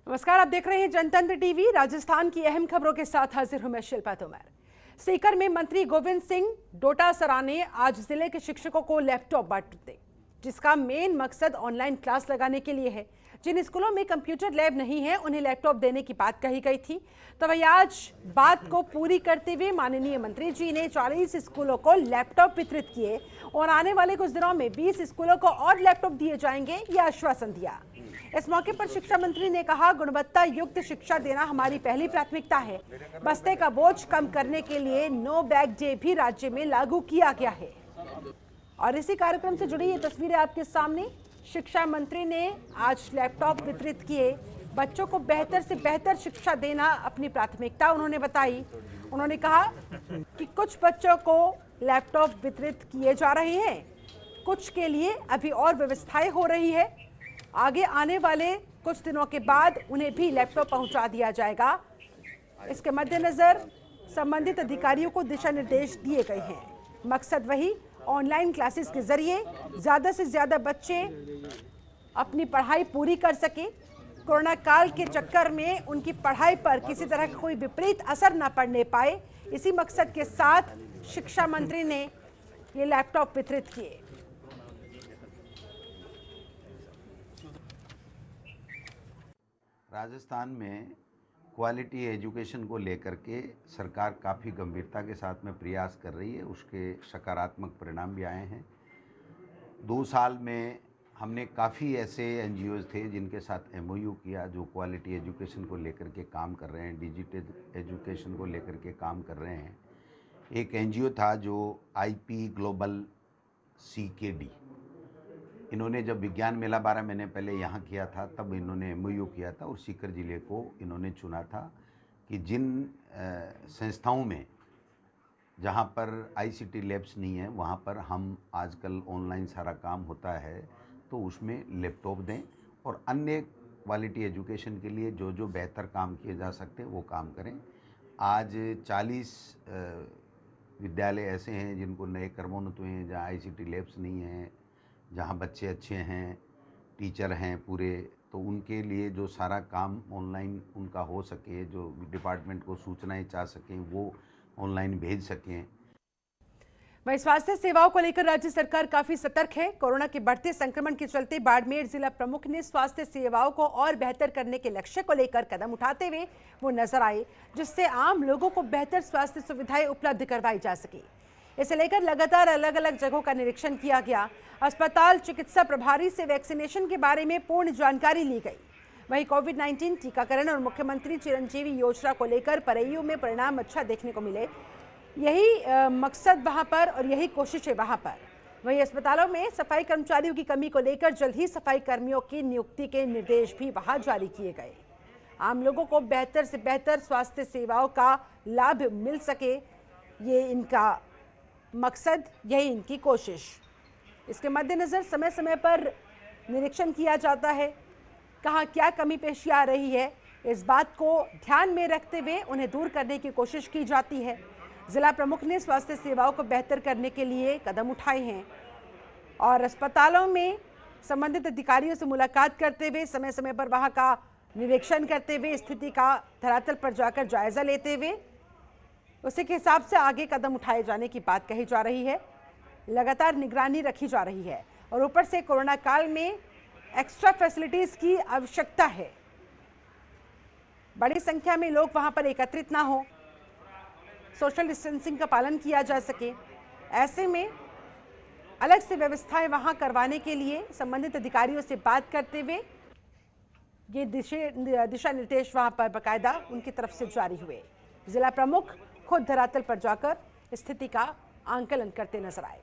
नमस्कार, आप देख रहे हैं जनतंत्र टीवी। राजस्थान की अहम खबरों के साथ हाजिर हूं मैं शिल्पा तोमर। सीकर में मंत्री गोविंद सिंह डोटासरा ने आज जिले के शिक्षकों को लैपटॉप बांटे, जिसका मेन मकसद ऑनलाइन क्लास लगाने के लिए है। जिन स्कूलों में कंप्यूटर लैब नहीं है उन्हें लैपटॉप देने की बात कही गई थी, तो वही आज बात को पूरी करते हुए माननीय मंत्री जी ने 40 स्कूलों को लैपटॉप वितरित किए और आने वाले कुछ दिनों में 20 स्कूलों को और लैपटॉप दिए जाएंगे, यह आश्वासन दिया। इस मौके पर शिक्षा मंत्री ने कहा, गुणवत्ता युक्त शिक्षा देना हमारी पहली प्राथमिकता है। बस्ते का बोझ कम करने के लिए नो बैग डे भी राज्य में लागू किया गया है। और इसी कार्यक्रम से जुड़ी ये तस्वीरें आपके सामने। शिक्षा मंत्री ने आज लैपटॉप वितरित किए। बच्चों को बेहतर से बेहतर शिक्षा देना अपनी प्राथमिकता उन्होंने बताई। उन्होंने कहा कि कुछ बच्चों को लैपटॉप वितरित किए जा रहे हैं, कुछ के लिए अभी और व्यवस्थाएं हो रही है। आगे आने वाले कुछ दिनों के बाद उन्हें भी लैपटॉप पहुंचा दिया जाएगा। इसके मद्देनजर संबंधित अधिकारियों को दिशा निर्देश दिए गए हैं। मकसद वही, ऑनलाइन क्लासेस के जरिए ज़्यादा से ज़्यादा बच्चे अपनी पढ़ाई पूरी कर सके। कोरोना काल के चक्कर में उनकी पढ़ाई पर किसी तरह का कोई विपरीत असर न पड़ने पाए, इसी मकसद के साथ शिक्षा मंत्री ने ये लैपटॉप वितरित किए। राजस्थान में क्वालिटी एजुकेशन को लेकर के सरकार काफ़ी गंभीरता के साथ में प्रयास कर रही है। उसके सकारात्मक परिणाम भी आए हैं। 2 साल में हमने काफ़ी ऐसे एनजीओज़ थे जिनके साथ एमओयू किया, जो क्वालिटी एजुकेशन को लेकर के काम कर रहे हैं, डिजिटल एजुकेशन को लेकर के काम कर रहे हैं। एक एनजीओ था जो आईपी ग्लोबल CKD, इन्होंने जब विज्ञान मेला 12 महीने पहले यहाँ किया था, तब इन्होंने एमओयू किया था और सीकर ज़िले को इन्होंने चुना था कि जिन संस्थाओं में जहाँ पर आईसीटी लैब्स नहीं है, वहाँ पर हम आजकल ऑनलाइन सारा काम होता है, तो उसमें लैपटॉप दें और अन्य क्वालिटी एजुकेशन के लिए जो जो बेहतर काम किए जा सकते हैं वो काम करें। आज 40 विद्यालय ऐसे हैं जिनको नए कर्मोन्नत हुए हैं, जहाँ आईसीटी लैब्स नहीं हैं, जहाँ बच्चे अच्छे हैं, टीचर हैं पूरे, तो उनके लिए जो सारा काम ऑनलाइन उनका हो सके, जो डिपार्टमेंट को सूचनाएं चाह सकें वो ऑनलाइन भेज सकें। वहीं स्वास्थ्य सेवाओं को लेकर राज्य सरकार काफी सतर्क है। कोरोना के बढ़ते संक्रमण के चलते बाड़मेर जिला प्रमुख ने स्वास्थ्य सेवाओं को और बेहतर करने के लक्ष्य को लेकर कदम उठाते हुए वो नजर आए, जिससे आम लोगों को बेहतर स्वास्थ्य सुविधाएं उपलब्ध करवाई जा सके। इसे लेकर लगातार अलग अलग जगहों का निरीक्षण किया गया। अस्पताल चिकित्सा प्रभारी से वैक्सीनेशन के बारे में पूर्ण जानकारी ली गई। वहीं कोविड-19 टीकाकरण और मुख्यमंत्री चिरंजीवी योजना को लेकर परैयू में परिणाम अच्छा देखने को मिले। यही मकसद वहां पर और यही कोशिशें वहां पर। वहीं अस्पतालों में सफाई कर्मचारियों की कमी को लेकर जल्द ही सफाई कर्मियों की नियुक्ति के निर्देश भी वहां जारी किए गए। आम लोगों को बेहतर से बेहतर स्वास्थ्य सेवाओं का लाभ मिल सके, ये इनका मकसद, यही इनकी कोशिश। इसके मद्देनजर समय समय पर निरीक्षण किया जाता है, कहाँ क्या कमी पेशी आ रही है, इस बात को ध्यान में रखते हुए उन्हें दूर करने की कोशिश की जाती है। जिला प्रमुख ने स्वास्थ्य सेवाओं को बेहतर करने के लिए कदम उठाए हैं और अस्पतालों में संबंधित अधिकारियों से मुलाकात करते हुए, समय समय पर वहां का निरीक्षण करते हुए, स्थिति का धरातल पर जाकर जायजा लेते हुए उसी के हिसाब से आगे कदम उठाए जाने की बात कही जा रही है। लगातार निगरानी रखी जा रही है और ऊपर से कोरोना काल में एक्स्ट्रा फैसिलिटीज की आवश्यकता है। बड़ी संख्या में लोग वहां पर एकत्रित ना हो, सोशल डिस्टेंसिंग का पालन किया जा सके। ऐसे में अलग से व्यवस्थाएं वहां करवाने के लिए संबंधित अधिकारियों से बात करते हुए ये दिशा निर्देश वहां पर बाकायदा उनकी तरफ से जारी हुए। जिला प्रमुख खुद धरातल पर जाकर स्थिति का आंकलन करते नजर आए।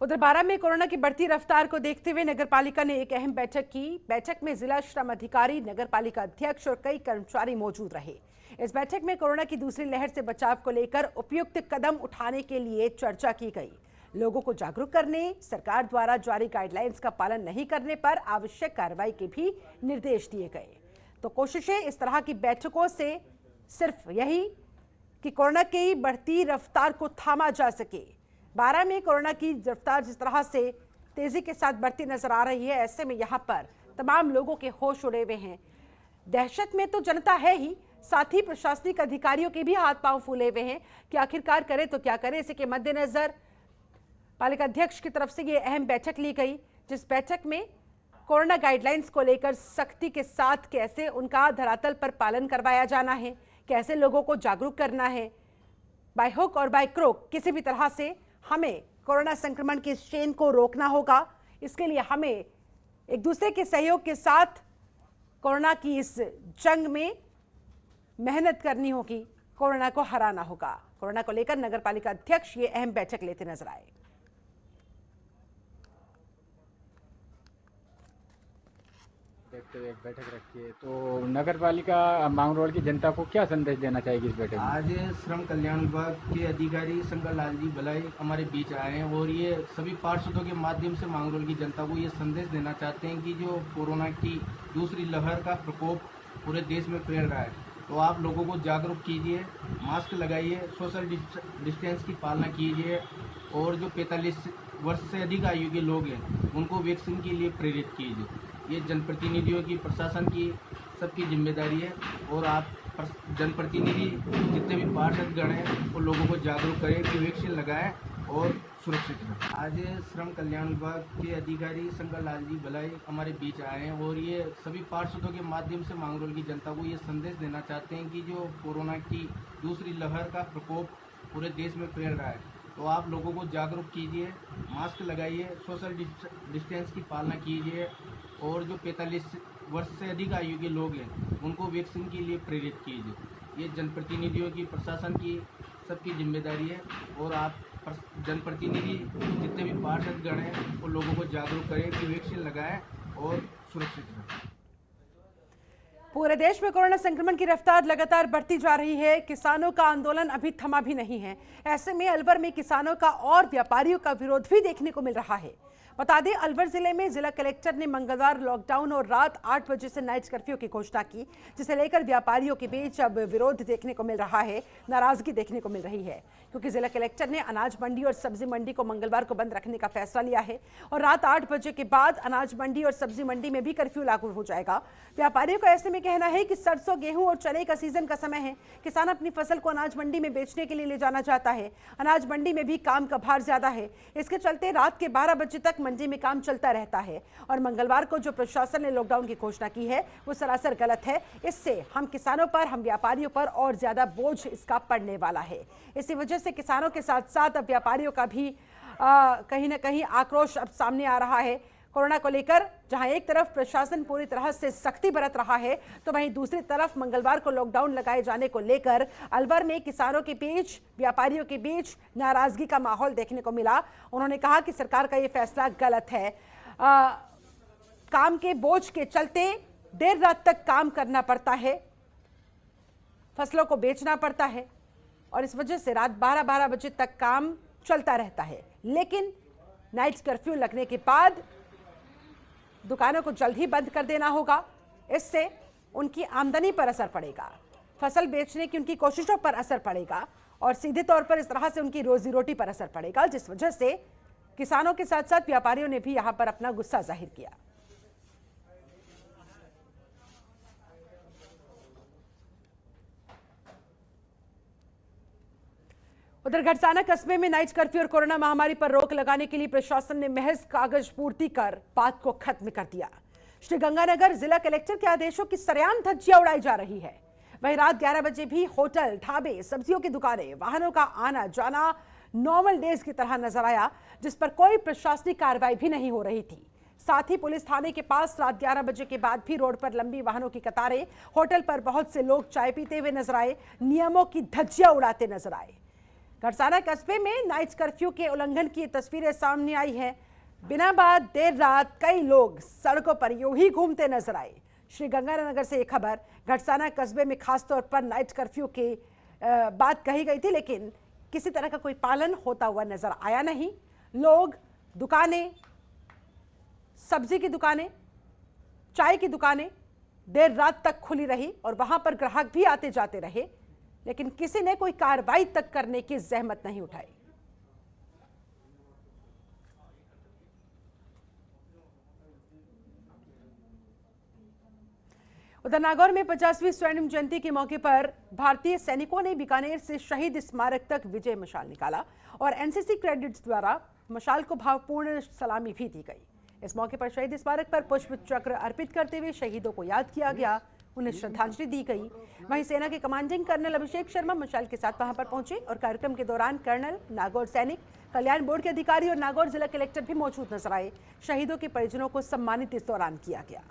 उधर बारां में कोरोना की बढ़ती रफ्तार को देखते हुए नगरपालिका ने एक अहम बैठक की। बैठक में जिला श्रम अधिकारी, नगरपालिका अध्यक्ष और कई कर्मचारी मौजूद रहे। इस बैठक में कोरोना की दूसरी लहर से बचाव को लेकर उपयुक्त कदम उठाने के लिए चर्चा की गई। लोगों को जागरूक करने, सरकार द्वारा जारी गाइडलाइंस का पालन नहीं करने पर आवश्यक कार्रवाई के भी निर्देश दिए गए। तो कोशिशें इस तरह की बैठकों से सिर्फ यही कि कोरोना की बढ़ती रफ्तार को थामा जा सके। 12 में कोरोना की रफ्तार जिस तरह से तेजी के साथ बढ़ती नजर आ रही है, ऐसे में यहाँ पर तमाम लोगों के होश उड़े हुए हैं। दहशत में तो जनता है ही, साथ ही प्रशासनिक अधिकारियों के भी हाथ पांव फूले हुए हैं कि आखिरकार करे तो क्या करे। इसी के मद्देनजर पालिका अध्यक्ष की तरफ से ये अहम बैठक ली गई, जिस बैठक में कोरोना गाइडलाइंस को लेकर सख्ती के साथ कैसे उनका धरातल पर पालन करवाया जाना है, कैसे लोगों को जागरूक करना है। बाय हुक और बाय क्रोक किसी भी तरह से हमें कोरोना संक्रमण की इस चेन को रोकना होगा। इसके लिए हमें एक दूसरे के सहयोग के साथ कोरोना की इस जंग में मेहनत करनी होगी, कोरोना को हराना होगा। कोरोना को लेकर नगर पालिका अध्यक्ष ये अहम बैठक लेते नजर आए। देखते हुए एक बैठक रखी है, तो नगर पालिका मांग रोड की जनता को क्या संदेश देना चाहेगी इस बैठक में? आज श्रम कल्याण विभाग के अधिकारी शंकर लाल जी भलाई हमारे बीच आए हैं और ये सभी पार्षदों के माध्यम से मांग रोड की जनता को ये संदेश देना चाहते हैं कि जो कोरोना की दूसरी लहर का प्रकोप पूरे देश में फैल रहा है, तो आप लोगों को जागरूक कीजिए, मास्क लगाइए, सोशल डिस्टेंस की पालना कीजिए और जो 45 वर्ष से अधिक आयु के लोग हैं उनको वैक्सीन के लिए प्रेरित कीजिए। ये जनप्रतिनिधियों की, प्रशासन की, सबकी जिम्मेदारी है और आप जनप्रतिनिधि जितने भी पार्षद गण हैं वो लोगों को जागरूक करें कि वैक्सीन लगाएं और सुरक्षित रहें। आज श्रम कल्याण विभाग के अधिकारी शंकर लाल जी भलाई हमारे बीच आए हैं और ये सभी पार्षदों के माध्यम से मांग रोड की जनता को ये संदेश देना चाहते हैं कि जो कोरोना की दूसरी लहर का प्रकोप पूरे देश में फैल रहा है, तो आप लोगों को जागरूक कीजिए, मास्क लगाइए, सोशल डिस्टेंस की पालना कीजिए और जो 45 वर्ष से अधिक आयु के लोग हैं उनको वैक्सीन के लिए प्रेरित कीजिए। ये जनप्रतिनिधियों की, प्रशासन की, सबकी जिम्मेदारी है और आप जनप्रतिनिधि जितने भी पार्षद गण हैं वो लोगों को जागरूक करें कि वैक्सीन लगाएं और सुरक्षित रहें। पूरे देश में कोरोना संक्रमण की रफ्तार लगातार बढ़ती जा रही है। किसानों का आंदोलन अभी थमा भी नहीं है। ऐसे में अलवर में किसानों का और व्यापारियों का विरोध भी देखने को मिल रहा है। बता दें, अलवर जिले में जिला कलेक्टर ने मंगलवार लॉकडाउन और रात 8 बजे से नाइट कर्फ्यू की घोषणा की, जिसे लेकर व्यापारियों के बीच अब विरोध देखने को मिल रहा है, नाराजगी देखने को मिल रही है, क्योंकि जिला कलेक्टर ने अनाज मंडी और सब्जी मंडी को मंगलवार को बंद रखने का फैसला लिया है और रात 8 बजे के बाद अनाज मंडी और सब्जी मंडी में भी कर्फ्यू लागू हो जाएगा। व्यापारियों का ऐसे में कहना है कि सरसों, गेहूं और चने का सीजन का समय है। किसान अपनी फसल को अनाज मंडी में बेचने के लिए ले जाना चाहता है। अनाज मंडी में भी काम का भार ज्यादा है। इसके चलते रात के 12 बजे तक मंडी में काम चलता रहता है और मंगलवार को जो प्रशासन ने लॉकडाउन की घोषणा की है वो सरासर गलत है। इससे हम किसानों पर, हम व्यापारियों पर और ज्यादा बोझ इसका पड़ने वाला है। इसी वजह से किसानों के साथ साथ अब व्यापारियों का भी कहीं ना कहीं आक्रोश अब सामने आ रहा है कोरोना को लेकर। जहां एक तरफ प्रशासन पूरी तरह से सख्ती बरत रहा है, तो वहीं दूसरी तरफ मंगलवार को लॉकडाउन लगाए जाने को लेकर अलवर में किसानों के बीच, व्यापारियों के बीच नाराजगी का माहौल देखने को मिला। उन्होंने कहा कि सरकार का ये फैसला गलत है। काम के बोझ के चलते देर रात तक काम करना पड़ता है, फसलों को बेचना पड़ता है और इस वजह से रात 12-12 बजे तक काम चलता रहता है। लेकिन नाइट कर्फ्यू लगने के बाद दुकानों को जल्द ही बंद कर देना होगा। इससे उनकी आमदनी पर असर पड़ेगा, फसल बेचने की उनकी कोशिशों पर असर पड़ेगा और सीधे तौर पर इस तरह से उनकी रोजी रोटी पर असर पड़ेगा, जिस वजह से किसानों के साथ साथ व्यापारियों ने भी यहां पर अपना गुस्सा जाहिर किया। उधर घटसाना कस्बे में नाइट कर्फ्यू और कोरोना महामारी पर रोक लगाने के लिए प्रशासन ने महज कागज पूर्ति कर बात को खत्म कर दिया। श्रीगंगानगर जिला कलेक्टर के आदेशों की सरेआम धज्जियां उड़ाई जा रही है। वहीं रात 11 बजे भी होटल, ढाबे, सब्जियों की दुकानें, वाहनों का आना जाना नॉर्मल डेज की तरह नजर आया, जिस पर कोई प्रशासनिक कार्रवाई भी नहीं हो रही थी। साथ ही पुलिस थाने के पास रात 11 बजे के बाद भी रोड पर लंबी वाहनों की कतारें, होटल पर बहुत से लोग चाय पीते हुए नजर आए, नियमों की धज्जियां उड़ाते नजर आए। घटसाना कस्बे में नाइट कर्फ्यू के उल्लंघन की तस्वीरें सामने आई हैं। बिना बात देर रात कई लोग सड़कों पर यूं ही घूमते नजर आए। श्रीगंगानगर से एक खबर, घटसाना कस्बे में खासतौर पर नाइट कर्फ्यू की बात कही गई थी, लेकिन किसी तरह का कोई पालन होता हुआ नजर आया नहीं। लोग, दुकानें, सब्जी की दुकानें, चाय की दुकानें देर रात तक खुली रही और वहां पर ग्राहक भी आते जाते रहे। लेकिन किसी ने कोई कार्रवाई तक करने की जहमत नहीं उठाई। उधर नागौर में 50वीं स्वर्णिम जयंती के मौके पर भारतीय सैनिकों ने बीकानेर से शहीद स्मारक तक विजय मशाल निकाला और एनसीसी कैडेट्स द्वारा मशाल को भावपूर्ण सलामी भी दी गई। इस मौके पर शहीद स्मारक पर पुष्प चक्र अर्पित करते हुए शहीदों को याद किया गया, उन्हें श्रद्धांजलि दी गई। वहीं सेना के कमांडिंग कर्नल अभिषेक शर्मा मशाल के साथ वहां पर पहुंचे और कार्यक्रम के दौरान कर्नल, नागौर सैनिक कल्याण बोर्ड के अधिकारी और नागौर जिला कलेक्टर भी मौजूद नजर आए। शहीदों के परिजनों को सम्मानित इस दौरान किया गया।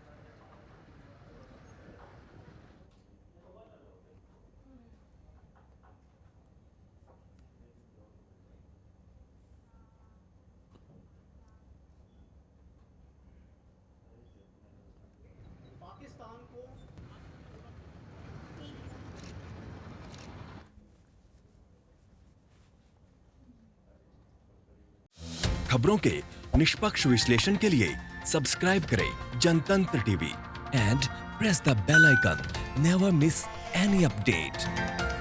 खबरों के निष्पक्ष विश्लेषण के लिए सब्सक्राइब करें Janatantra TV and press the bell icon. Never miss any update.